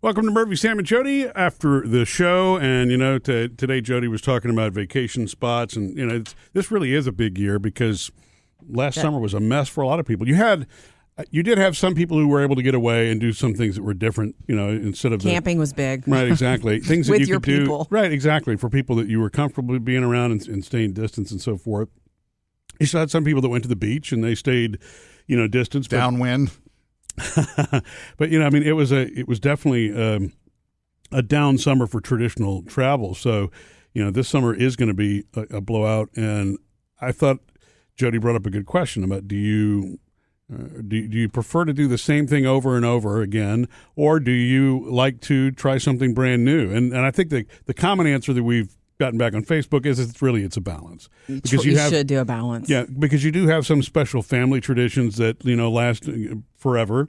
Welcome to Murphy, Sam, and Jody after the show. And, today Jody was talking about vacation spots. And, this really is a big year because last summer was a mess for a lot of people. You did have some people who were able to get away and do some things that were different, instead of camping was big. Right, exactly. Things that With you your could do. people. Right, exactly. For people that you were comfortable being around and staying distance and so forth. You still had some people that went to the beach and they stayed, distance. Downwind. But it was definitely a down summer for traditional travel. So, this summer is going to be a blowout. And I thought Jody brought up a good question about do you prefer to do the same thing over and over again, or do you like to try something brand new? And I think the common answer that we've gotten back on Facebook is it's a balance. Because you should do a balance. Yeah, because you do have some special family traditions that, last forever.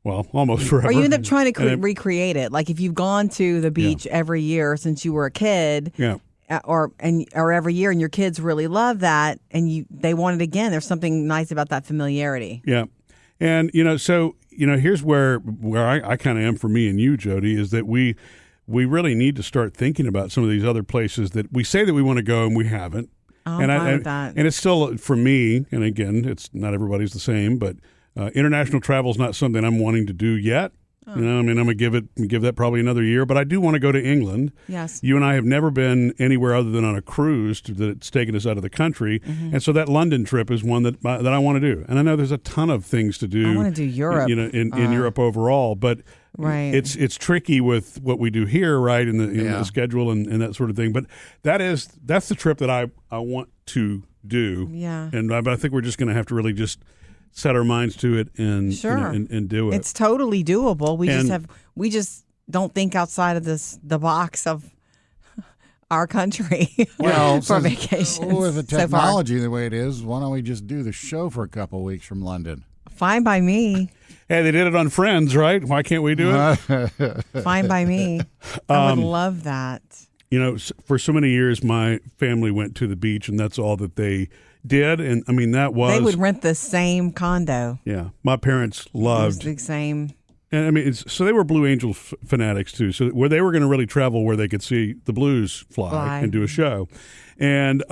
Well, almost forever. Or you end up trying to recreate it. Like if you've gone to the beach every year since you were a kid. Yeah. Or every year, and your kids really love that, and they want it again. There's something nice about that familiarity. Yeah, and here's where I kind of am for me and you, Jody, is that we really need to start thinking about some of these other places that we say that we want to go and we haven't. I'm fine with that. And it's still for me. And again, it's not everybody's the same, but international travel is not something I'm wanting to do yet. I'm gonna give that probably another year, but I do want to go to England. Yes. You and I have never been anywhere other than on a cruise that's taken us out of the country, and so that London trip is one that I want to do. And I know there's a ton of things to do. I want to do Europe. In Europe overall, but right. It's tricky with what we do here, right? In the schedule and that sort of thing. But that's the trip that I want to do. Yeah. But I think we're just going to have to really just set our minds to it and and do it. It's totally doable. We just don't think outside of the box of our country for vacations. With the technology the way it is, why don't we just do the show for a couple of weeks from London? Fine by me. Hey, they did it on Friends, right? Why can't we do it? Fine by me. I would love that. For so many years, my family went to the beach, and that's all that they did. And that was... They would rent the same condo. Yeah. My parents loved... It was the same... And so they were Blue Angel fanatics too. So where they were going to really travel where they could see the Blues fly and do a show. And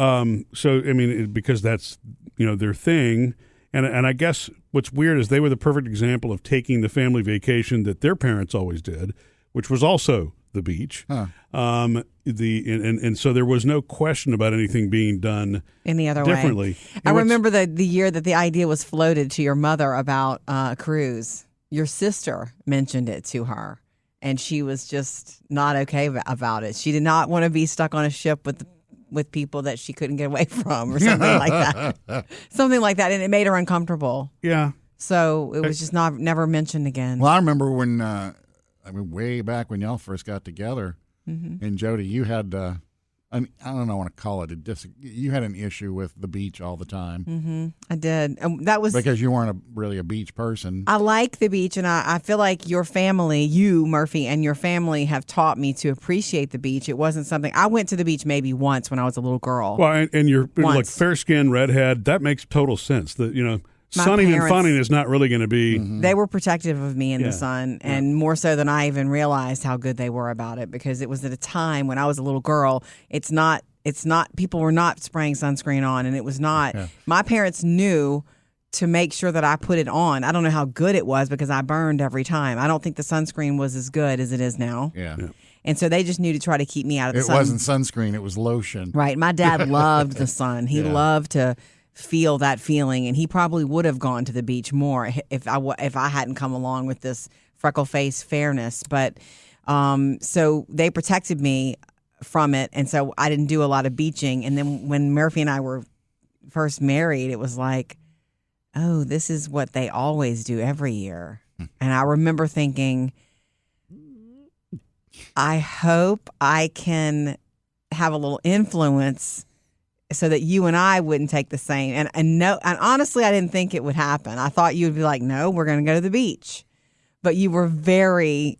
because that's, their thing. And I guess what's weird is they were the perfect example of taking the family vacation that their parents always did, which was also the beach. Huh. And so there was no question about anything being done any other differently. way. I remember the year that the idea was floated to your mother about a cruise. Your sister mentioned it to her, and she was just not okay about it. She did not want to be stuck on a ship with people that she couldn't get away from or something like that. Something like that, and it made her uncomfortable. Yeah. So it was just never mentioned again. Well, I remember when, way back when y'all first got together, and Jody, you had, I don't know, I want to call it you had an issue with the beach all the time. Mm-hmm. I did. And that was because you weren't really a beach person. I like the beach, and I feel like your family, you, Murphy, and your family have taught me to appreciate the beach. It wasn't something, I went to the beach maybe once when I was a little girl. Well, and you're like fair-skinned, redhead, that makes total sense. That, sunning and funning is not really going to be... They were protective of me in the sun, and more so than I even realized how good they were about it, because it was at a time when I was a little girl. It's not people were not spraying sunscreen on, and it was not. Yeah. My parents knew to make sure that I put it on. I don't know how good it was because I burned every time. I don't think the sunscreen was as good as it is now. Yeah. And so they just knew to try to keep me out of the sun. It wasn't sunscreen, it was lotion. Right. My dad loved the sun. He loved to feel that feeling, and he probably would have gone to the beach more if I hadn't come along with this freckle face fairness. But so they protected me from it, and so I didn't do a lot of beaching. And then when Murphy and I were first married, it was like, oh, this is what they always do every year. And I remember thinking, I hope I can have a little influence so that you and I wouldn't take the same. And honestly, I didn't think it would happen. I thought you would be like, no, we're going to go to the beach. But you were very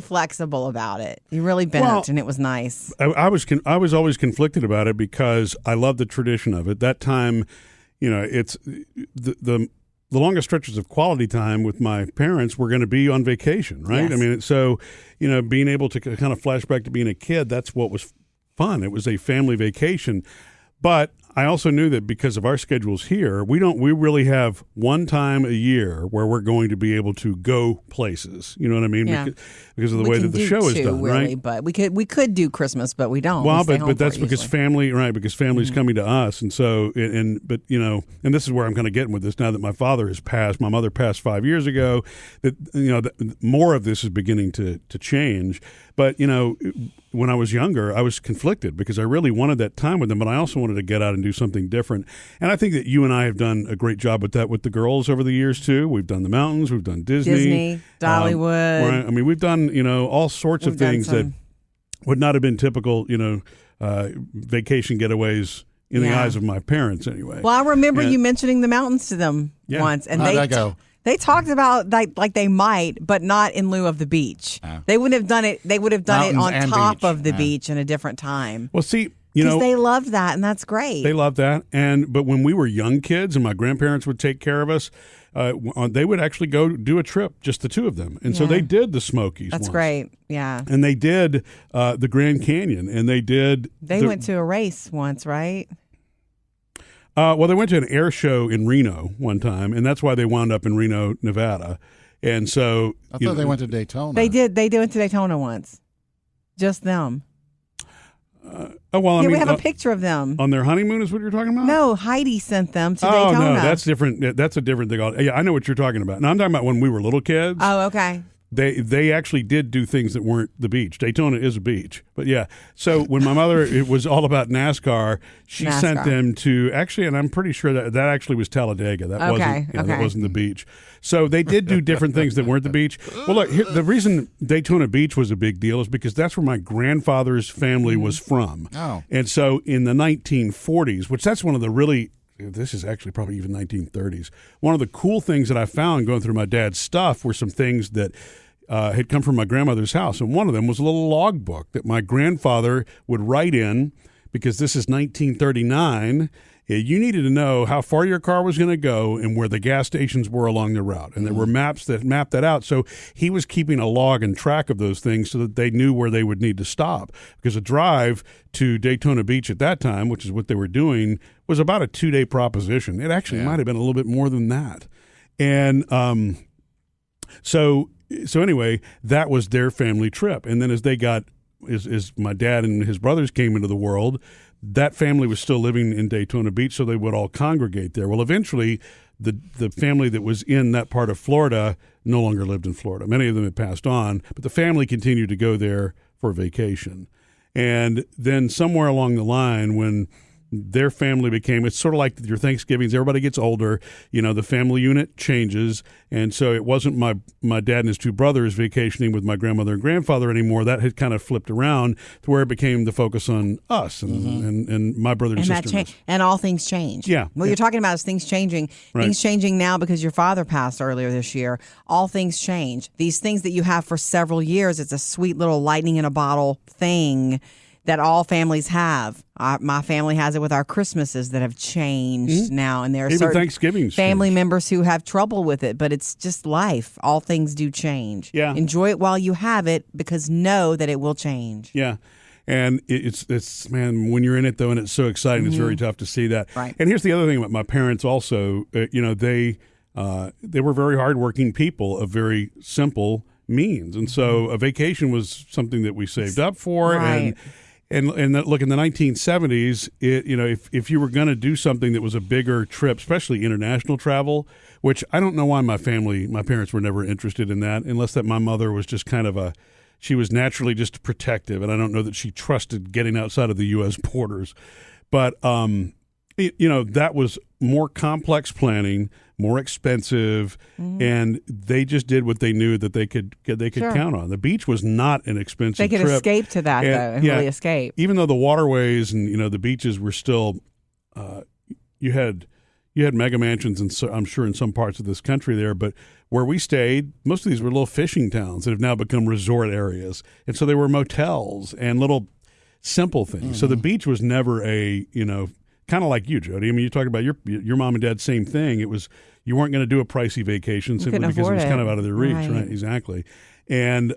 flexible about it. You really bent, and it was nice. I was always conflicted about it because I love the tradition of it. That time, it's the the longest stretches of quality time with my parents were going to be on vacation, right? Yes. I mean, so, being able to kind of flash back to being a kid, that's what was fun. It was a family vacation. But I also knew that because of our schedules here, we really have one time a year where we're going to be able to go places. You know what I mean? Yeah. Because of the way that the show is done, really, right? But we could do Christmas, but we don't. Well, We stay but home that's for it because usually. family, right? Because family's coming to us, and so and this is where I'm kind of getting with this now that my father has passed. My mother passed 5 years ago. That more of this is beginning to change. But when I was younger, I was conflicted because I really wanted that time with them, but I also wanted to get out and do something different. And I think that you and I have done a great job with that with the girls over the years too. We've done the mountains, we've done Disney, Dollywood. right? I mean, we've done all sorts of We've done things that would not have been typical, vacation getaways in the Yeah. eyes of my parents, anyway. Well, I remember Yeah. you mentioning the mountains to them Yeah. once, and How'd that go? They talked about like they might, but not in lieu of the beach. Oh. They wouldn't have done it. They would have done it Mountains on and top beach. of the Yeah. beach in a different time. Well, see, Because they loved that, and that's great. they love that. But when we were young kids and my grandparents would take care of us, they would actually go do a trip, just the two of them. And so Yeah. they did the Smokies That's once. great. Yeah. And they did the Grand Canyon, and they did. They went to a race once, right? Well, they went to an air show in Reno one time, and that's why they wound up in Reno, Nevada. And so I thought they went to Daytona. They did. They went to Daytona once. Just them. Oh well, I Yeah, mean, we have a picture of them. on their honeymoon is what you're talking about. No, Heidi sent them to Oh Daytona. no, that's different. That's a different thing. Yeah, I know what you're talking about. Now I'm talking about when we were little kids. Oh, okay. They actually did do things that weren't the beach. Daytona is a beach, but yeah. So when my mother, it was all about NASCAR. She sent NASCAR. them to actually, and I'm pretty sure that actually was Talladega. That Okay, that okay. wasn't the beach. So they did do different things that weren't the beach. Well, look, the reason Daytona Beach was a big deal is because that's where my grandfather's family was from. Oh. And so in the 1940s, which that's one of the really, this is actually probably even 1930s. One of the cool things that I found going through my dad's stuff were some things that had come from my grandmother's house. And one of them was a little logbook that my grandfather would write in, because this is 1939. You needed to know how far your car was going to go and where the gas stations were along the route. And there were maps that mapped that out. So he was keeping a log and track of those things so that they knew where they would need to stop. Because a drive to Daytona Beach at that time, which is what they were doing, was about a 2-day proposition. It actually might have been a little bit more than that. And so anyway, that was their family trip. And then as they got, as my dad and his brothers came into the world, that family was still living in Daytona Beach, so they would all congregate there. Well, eventually, the family that was in that part of Florida no longer lived in Florida. Many of them had passed on, but the family continued to go there for vacation. And then somewhere along the line, when their family became, it's sort of like your Thanksgivings, everybody gets older, the family unit changes. And so it wasn't my dad and his two brothers vacationing with my grandmother and grandfather anymore. That had kind of flipped around to where it became the focus on us and my brother and And sister. that change, and all things change. Yeah. What you're talking about is things changing. Right. Things changing now because your father passed earlier this year. All things change. These things that you have for several years, it's a sweet little lightning in a bottle thing that all families have. My family has it with our Christmases that have changed now, and there are Even certain Thanksgiving's family changed. members who have trouble with it, but it's just life. All things do change. Yeah. Enjoy it while you have it, because know that it will change. Yeah. And it's man, when you're in it though, and it's so exciting, it's very tough to see that. Right. And here's the other thing about my parents also, they were very hardworking people of very simple means. And so a vacation was something that we saved up for. Right. And look, in the 1970s, if you were going to do something that was a bigger trip, especially international travel, which I don't know why my parents were never interested in that, unless that my mother was just kind of she was naturally just protective, and I don't know that she trusted getting outside of the U.S. borders. But, that was more complex planning, more expensive, and they just did what they knew that they could Sure. count on. The beach was not an expensive They could trip. escape to that, though, and really escape. Even though the waterways and the beaches were still, you had mega mansions, and so I'm sure in some parts of this country there, but where we stayed, most of these were little fishing towns that have now become resort areas, and so they were motels and little simple things. So the beach was never kind of like you, Jody. I mean, you talk about your mom and dad, same thing. It was, you weren't going to do a pricey vacation simply couldn't because it was afford kind it. of out of their reach, Right. right? Exactly. And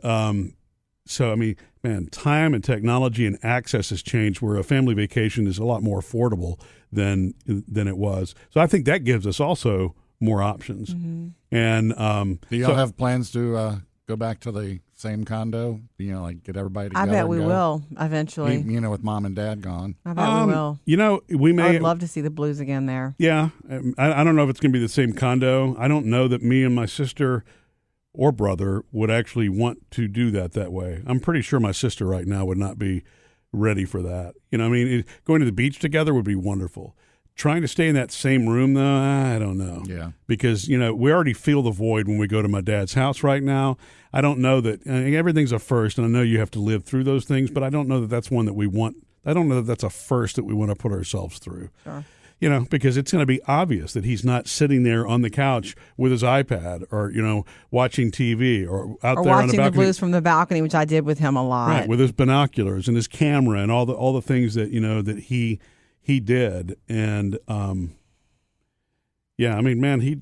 so, I mean, man, time and technology and access has changed where a family vacation is a lot more affordable than it was. So I think that gives us also more options. And Do y'all have plans to go back to the same condo? You know, like get everybody I together? bet and we go? will eventually. You know, with mom and dad gone. I bet we will. you know, we I may would love to see the Blues again there. Yeah, I don't know if it's going to be the same condo. I don't know that me and my sister or brother would actually want to do that way. I'm pretty sure my sister right now would not be ready for that. You know, I mean, going to the beach together would be wonderful. Trying to stay in that same room, though, I don't know. Yeah. Because, you know, we already feel the void when we go to my dad's house right now. I don't know that everything's a first, and I know you have to live through those things, but I don't know that that's one that we want. I don't know that that's a first that we want to put ourselves through. Sure. You know, because it's going to be obvious that he's not sitting there on the couch with his iPad or, you know, watching TV or out Or there on the watching the balcony. Blues from the balcony, which I did with him a lot. Right, with his binoculars and his camera and all the things that, you know, that he did. And, yeah, I mean, man, he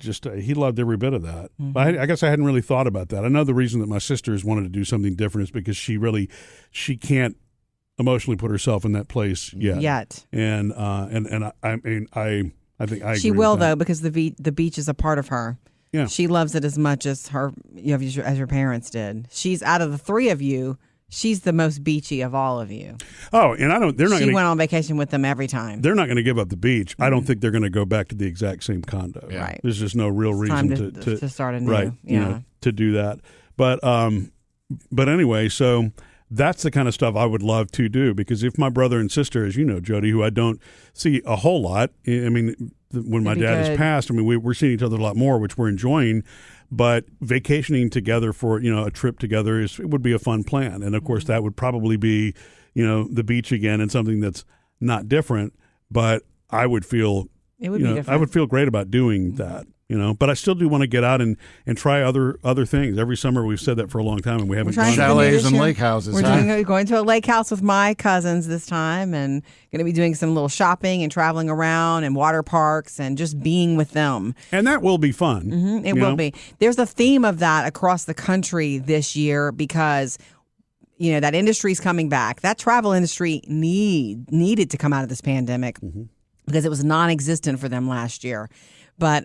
loved every bit of that. But I guess I hadn't really thought about that. I know the reason that my sisters wanted to do something different is because she can't emotionally put herself in that place yet. And I mean, I think I agree She will with that. though, because the beach is a part of her. Yeah. She loves it as much as as your parents did. She's out of the three of you, she's the most beachy of all of you. Oh, and they're not She going went on vacation with them every time. they're not going to give up the beach. I don't think they're going to go back to the exact same condo. Yeah. Right. There's just no real Time reason to start anew. right, Yeah. you know, to do that. But anyway, so that's the kind of stuff I would love to do, because if my brother and sister, as you know, Jody, who I don't see a whole lot, I mean, when my That'd be dad has good. passed, I mean, we're seeing each other a lot more, which we're enjoying. But vacationing together for, you know, a trip together it would be a fun plan. And of course, that would probably be, you know, the beach again and something that's not different. But I would feel, It would you be know, different. I would feel great about doing that. You know, but I still do want to get out and try other things. Every summer we've said that for a long time, and we haven't trying done to it. do Chalets this and year. lake houses. We're huh? going to a lake house with my cousins this time, and going to be doing some little shopping and traveling around and water parks and just being with them. And that will be fun. It you will know? be. There's a theme of that across the country this year because, you know, that industry's coming back. That travel industry needed to come out of this pandemic because it was non-existent for them last year. But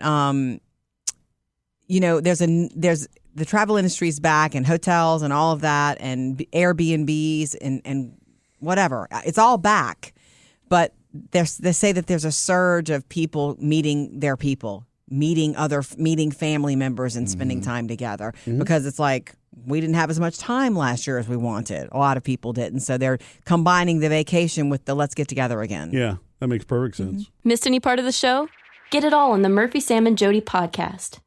you know, there's the travel industry's back, and hotels and all of that, and Airbnbs and whatever. It's all back. But they say that there's a surge of people meeting their people, meeting family members and spending time together, because it's like we didn't have as much time last year as we wanted. A lot of people didn't. So they're combining the vacation with the let's get together again. Yeah, that makes perfect sense. Missed any part of the show? Get it all on the Murphy, Sam, and Jody podcast.